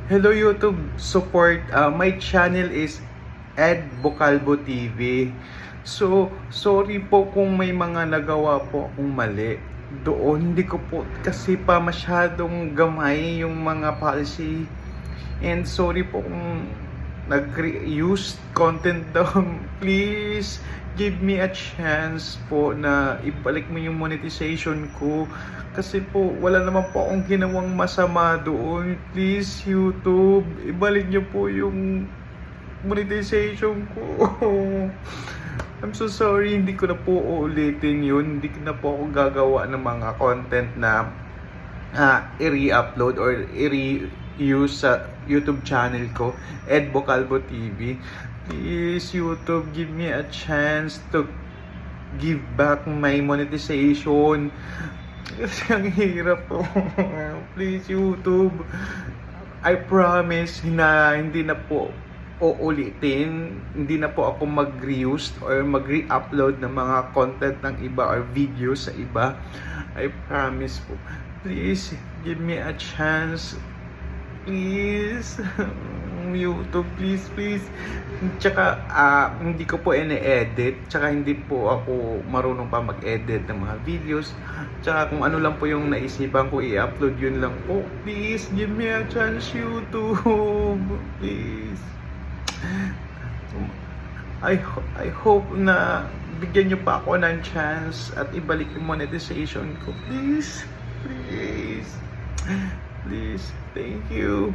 Hello YouTube support. My channel is Ed Bocalbo TV. So, sorry po kung may mga nagawa po akong mali. Doon, hindi ko po kasi pa masyadong gamay yung mga policy. And sorry po kung nag-use content daw. Please, give me a chance po na ibalik mo yung monetization ko. Kasi po, wala naman po akong ginawang masama doon. Please, YouTube, ibalik niyo po yung monetization ko. I'm so sorry, hindi ko na po uulitin yun. Hindi ko na po ako gagawa ng mga content na i-re-upload or i-reuse sa YouTube channel ko, Ed Bocalbo TV. Please, YouTube, give me a chance to give back my monetization. Kasi ang hirap po. Please, YouTube, I promise na hindi na po uulitin, hindi na po ako mag-reuse or mag-re-upload ng mga content ng iba or videos sa iba. I promise po. Please, give me a chance. Please. YouTube, please, please. Tsaka, hindi ko po ine-edit. Tsaka, hindi po ako marunong pa mag-edit ng mga videos. Tsaka, kung ano lang po yung naisipan ko i-upload, yun lang po. Please, give me a chance, YouTube. Please. I hope na bigyan nyo pa ako ng chance at ibalik yung monetization ko. Please. Please. Please. Thank you.